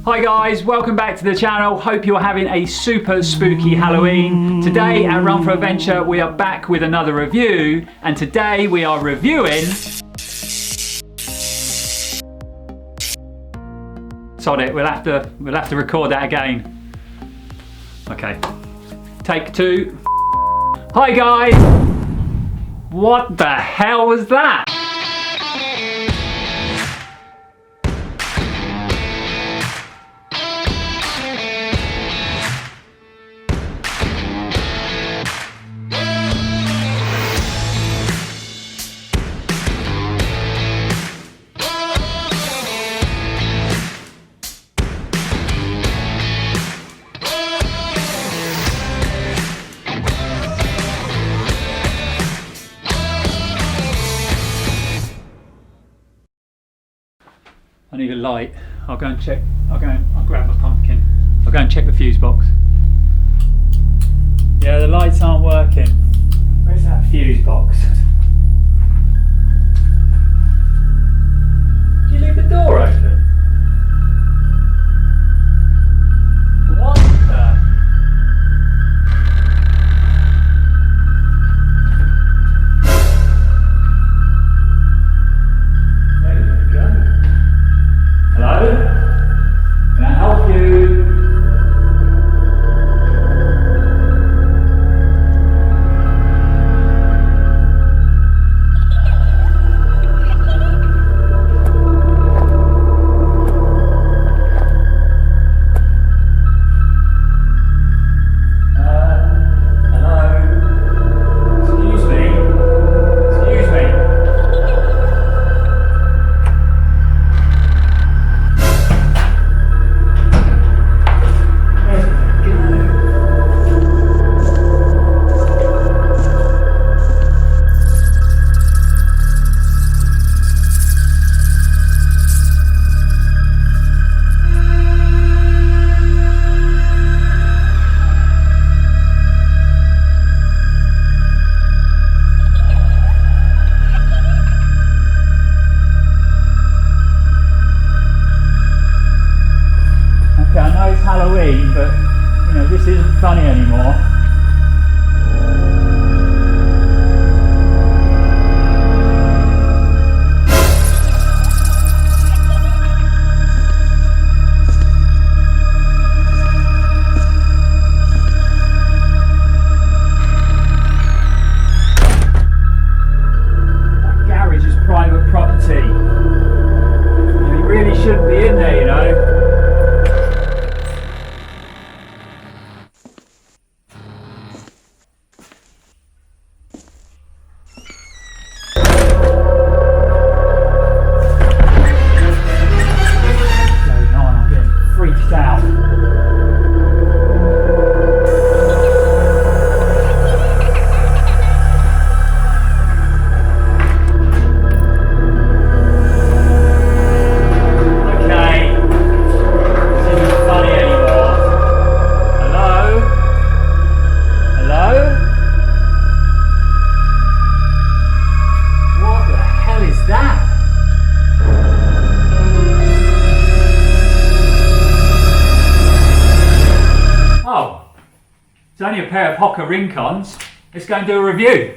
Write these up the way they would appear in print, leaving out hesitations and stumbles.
Hi guys, welcome back to the channel. Hope you're having a super spooky Halloween. Today at Run4Adventure we are back with another review, and today we are reviewing... Sod it, we'll have to record that again. Okay, take two. Hi guys! What the hell was that? I need a light. I'll go and check. I'll grab my pumpkin. I'll go and check the fuse box. Yeah, the lights aren't working. Where's that fuse box? Did you leave the door open? What the? Hello? Can I help you? I know it's Halloween, but you know, this isn't funny anymore. That garage is private property. You really shouldn't be in there, you know. It's only a pair of Hoka Rincons. Let's go and do a review.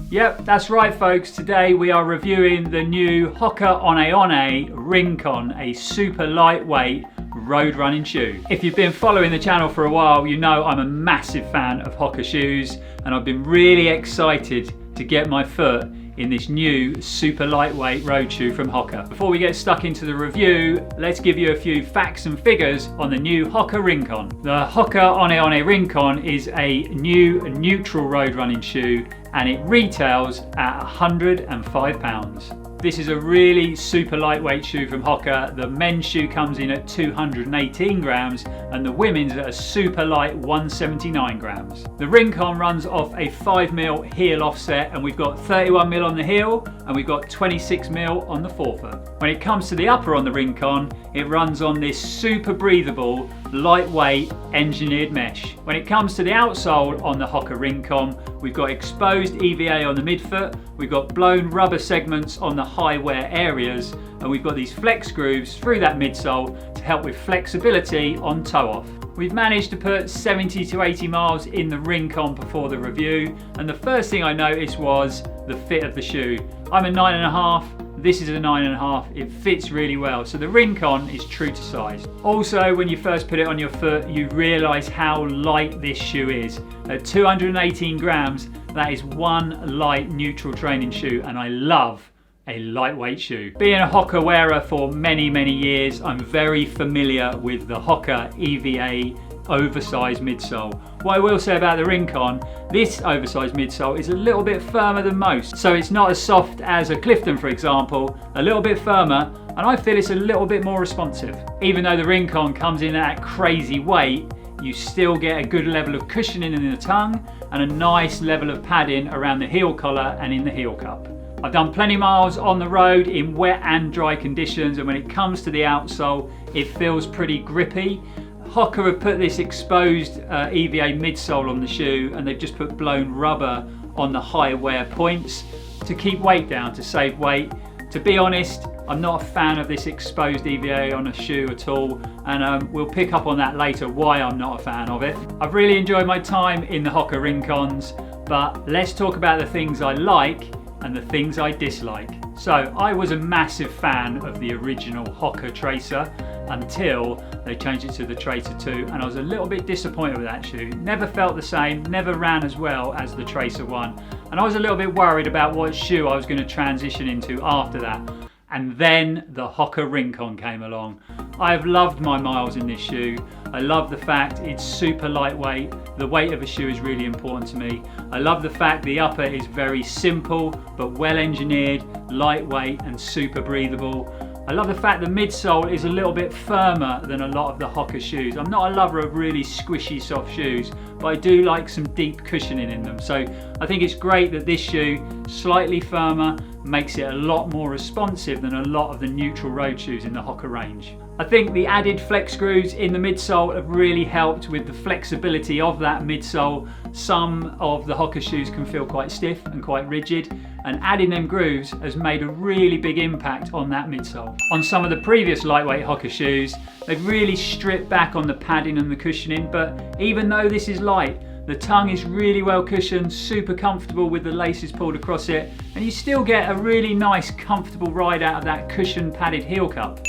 Yep, that's right folks. Today we are reviewing the new Hoka One One Rincon, a super lightweight road running shoe. If you've been following the channel for a while, you know I'm a massive fan of Hoka shoes, and I've been really excited to get my foot in this new super lightweight road shoe from Hoka. Before we get stuck into the review, let's give you a few facts and figures on the new Hoka Rincon. The Hoka One One Rincon is a new neutral road running shoe, and it retails at £105. This is a really super lightweight shoe from Hoka. The men's shoe comes in at 218 grams and the women's at a super light 179 grams. The Rincon runs off a 5mm heel offset, and we've got 31mm on the heel and we've got 26mm on the forefoot. When it comes to the upper on the Rincon, it runs on this super breathable lightweight engineered mesh. When it comes to the outsole on the Hoka Rincon, we've got exposed EVA on the midfoot, we've got blown rubber segments on the high wear areas, and we've got these flex grooves through that midsole to help with flexibility on toe off. We've managed to put 70 to 80 miles in the Rincon before the review, and the first thing I noticed was the fit of the shoe. I'm a 9.5, this is a 9.5, it fits really well, so the Rincon is true to size. Also, when you first put it on your foot, you realise how light this shoe is. At 218 grams, that is one light neutral training shoe, and I love a lightweight shoe. Being a Hoka wearer for many years, I'm very familiar with the Hoka EVA oversized midsole. What I will say about the Rincon, this oversized midsole is a little bit firmer than most. So it's not as soft as a Clifton, for example, a little bit firmer, and I feel it's a little bit more responsive. Even though the Rincon comes in at crazy weight, you still get a good level of cushioning in the tongue and a nice level of padding around the heel collar and in the heel cup. I've done plenty of miles on the road in wet and dry conditions, and when it comes to the outsole, it feels pretty grippy. Hoka have put this exposed EVA midsole on the shoe, and they've just put blown rubber on the high wear points to keep weight down, to save weight. To be honest, I'm not a fan of this exposed EVA on a shoe at all, and we'll pick up on that later why I'm not a fan of it. I've really enjoyed my time in the Hoka Rincons, but let's talk about the things I like and the things I dislike. So I was a massive fan of the original Hoka Tracer until they changed it to the Tracer 2, and I was a little bit disappointed with that shoe. Never felt the same, never ran as well as the Tracer 1, and I was a little bit worried about what shoe I was going to transition into after that. And then the Hoka Rincon came along. I have loved my miles in this shoe. I love the fact it's super lightweight. The weight of a shoe is really important to me. I love the fact the upper is very simple but well engineered, lightweight and super breathable. I love the fact the midsole is a little bit firmer than a lot of the Hoka shoes. I'm not a lover of really squishy soft shoes, but I do like some deep cushioning in them. So I think it's great that this shoe, slightly firmer, makes it a lot more responsive than a lot of the neutral road shoes in the Hoka range. I think the added flex grooves in the midsole have really helped with the flexibility of that midsole. Some of the Hoka shoes can feel quite stiff and quite rigid, and adding them grooves has made a really big impact on that midsole. On some of the previous lightweight Hoka shoes, they've really stripped back on the padding and the cushioning, but even though this is light, the tongue is really well cushioned, super comfortable with the laces pulled across it, and you still get a really nice comfortable ride out of that cushioned padded heel cup.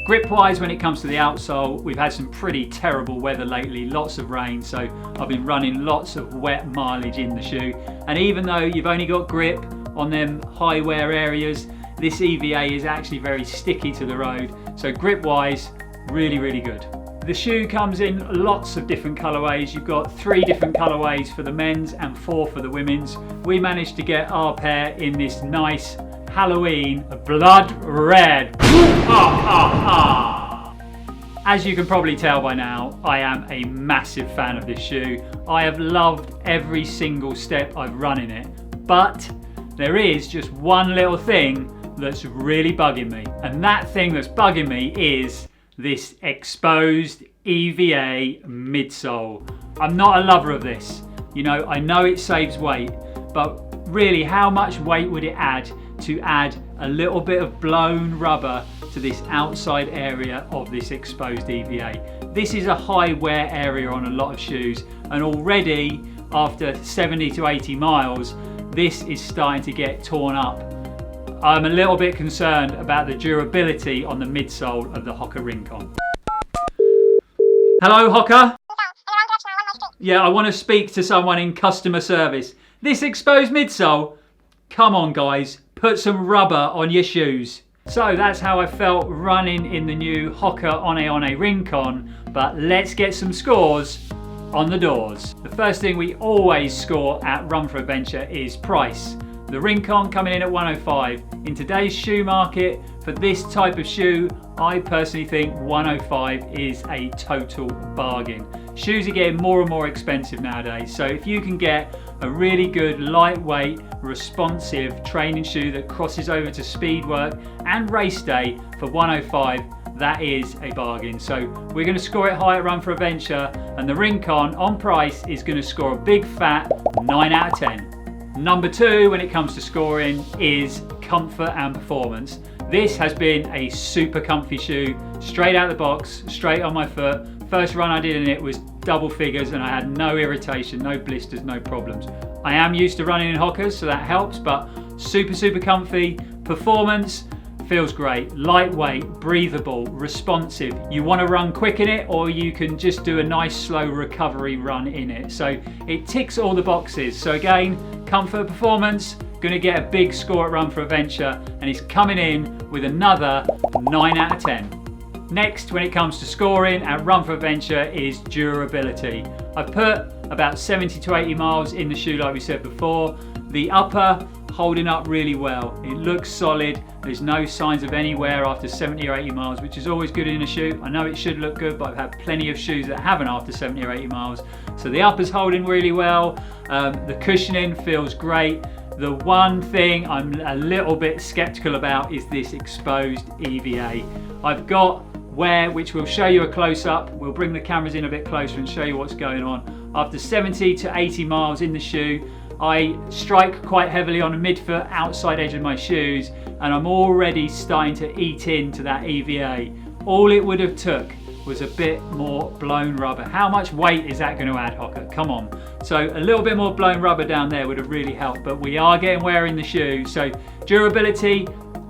Grip wise, when it comes to the outsole, we've had some pretty terrible weather lately, lots of rain, so I've been running lots of wet mileage in the shoe, and even though you've only got grip on them high wear areas, this EVA is actually very sticky to the road, so grip wise, really good. The shoe comes in lots of different colorways. You've got 3 different colorways for the men's and 4 for the women's. We managed to get our pair in this nice Halloween blood red. As you can probably tell by now, I am a massive fan of this shoe. I have loved every single step I've run in it, but there is just one little thing that's really bugging me, and that thing that's bugging me is this exposed EVA midsole. I'm not a lover of this. You know, I know it saves weight, but really how much weight would it add to add a little bit of blown rubber to this outside area of this exposed EVA? This is a high wear area on a lot of shoes, and already after 70 to 80 miles, this is starting to get torn up. I'm a little bit concerned about the durability on the midsole of the Hoka Rincon. Hello, Hoka? Yeah, I want to speak to someone in customer service. This exposed midsole? Come on, guys, put some rubber on your shoes. So that's how I felt running in the new Hoka One Rincon, but let's get some scores on the doors. The first thing we always score at Run4Adventure is price. The Rincon coming in at 105. In today's shoe market, for this type of shoe, I personally think 105 is a total bargain. Shoes are getting more and more expensive nowadays, so if you can get a really good, lightweight, responsive training shoe that crosses over to speed work and race day for 105, that is a bargain. So we're going to score it high at Run4Adventure, and the Rincon on price is going to score a big fat 9 out of 10. Number 2 when it comes to scoring is comfort and performance. This has been a super comfy shoe, straight out the box, straight on my foot. First run I did in it was double figures and I had no irritation, no blisters, no problems. I am used to running in Hokas, so that helps, but super comfy. Performance feels great, lightweight, breathable, responsive. You want to run quick in it, or you can just do a nice slow recovery run in it. So it ticks all the boxes. So again, comfort, performance, gonna get a big score at Run4Adventure, and he's coming in with another 9 out of 10. Next, when it comes to scoring at Run4Adventure, is durability. I've put about 70 to 80 miles in the shoe like we said before. The upper holding up really well. It looks solid. There's no signs of any wear after 70 or 80 miles, which is always good in a shoe. I know it should look good, but I've had plenty of shoes that haven't after 70 or 80 miles. So the upper's holding really well. The cushioning feels great. The one thing I'm a little bit skeptical about is this exposed EVA. I've got wear, which we'll show you a close-up. We'll bring the cameras in a bit closer and show you what's going on. After 70 to 80 miles in the shoe, I strike quite heavily on the midfoot outside edge of my shoes, and I'm already starting to eat into that EVA. All it would have took was a bit more blown rubber. How much weight is that going to add, Hoka? Come on. So a little bit more blown rubber down there would have really helped, but we are getting wear in the shoe. So durability,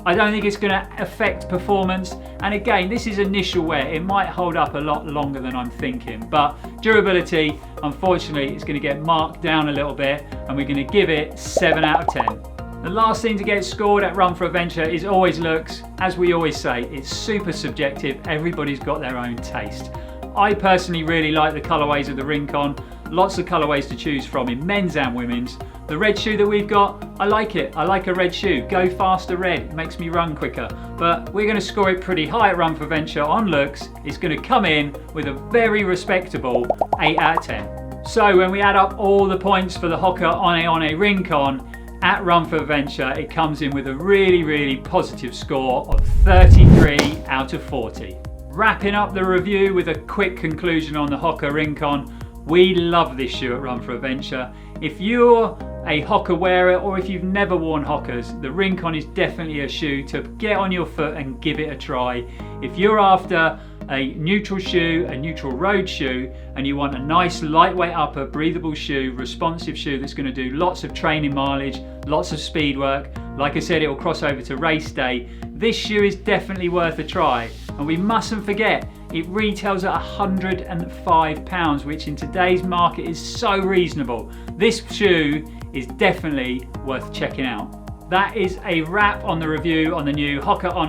I don't think it's going to affect performance. And again, this is initial wear. It might hold up a lot longer than I'm thinking, but durability, unfortunately, it's going to get marked down a little bit, and we're going to give it 7 out of 10. The last thing to get scored at Run4Adventure is always looks. As we always say, it's super subjective. Everybody's got their own taste. I personally really like the colorways of the Rincon. Lots of colorways to choose from in men's and women's. The red shoe that we've got, I like it. I like a red shoe. Go faster red, it makes me run quicker. But we're going to score it pretty high at Run4Adventure on looks. It's going to come in with a very respectable 8 out of 10. So when we add up all the points for the Hoka One Rincon at Run4Adventure, it comes in with a really positive score of 33 out of 40. Wrapping up the review with a quick conclusion on the Hoka Rincon. We love this shoe at Run4Adventure. If you're a Hoka wearer, or if you've never worn Hokas, the Rincon is definitely a shoe to get on your foot and give it a try. If you're after a neutral shoe, a neutral road shoe, and you want a nice lightweight upper, breathable shoe, responsive shoe that's going to do lots of training mileage, lots of speed work, like I said, it will cross over to race day, this shoe is definitely worth a try. And we mustn't forget, it retails at £105, which in today's market is so reasonable. This shoe is definitely worth checking out. That is a wrap on the review on the new Hoka One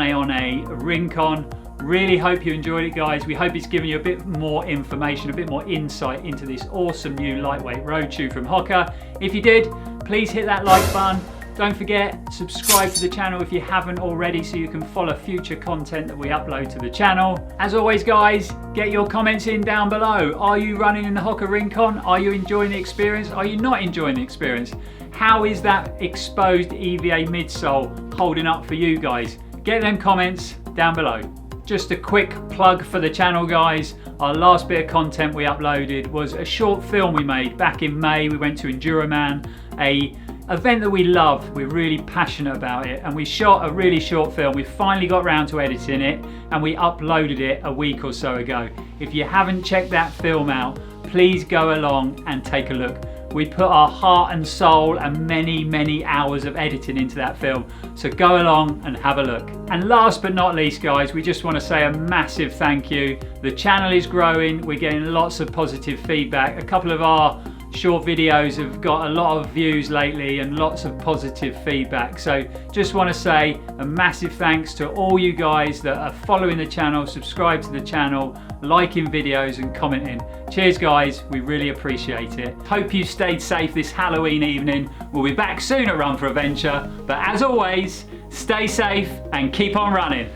Rincon. Really hope you enjoyed it, guys. We hope it's given you a bit more information, a bit more insight into this awesome new lightweight road shoe from Hoka. If you did, please hit that like button. Don't forget, subscribe to the channel if you haven't already, so you can follow future content that we upload to the channel. As always, guys, get your comments in down below. Are you running in the Hoka Rincon? Are you enjoying the experience? Are you not enjoying the experience? How is that exposed EVA midsole holding up for you guys? Get them comments down below. Just a quick plug for the channel, guys. Our last bit of content we uploaded was a short film we made back in May. We went to Enduroman, a event that we love. We're really passionate about it, and we shot a really short film. We finally got around to editing it, and we uploaded it a week or so ago. If you haven't checked that film out, please go along and take a look. We put our heart and soul and many hours of editing into that film, so go along and have a look. And last but not least, guys, we just want to say a massive thank you. The channel is growing, we're getting lots of positive feedback. A couple of our short videos have got a lot of views lately and lots of positive feedback, so just want to say a massive thanks to all you guys that are following the channel, subscribe to the channel, liking videos and commenting. Cheers, guys, we really appreciate it. Hope you stayed safe this Halloween evening. We'll be back soon at Run4Adventure, but as always, stay safe and keep on running.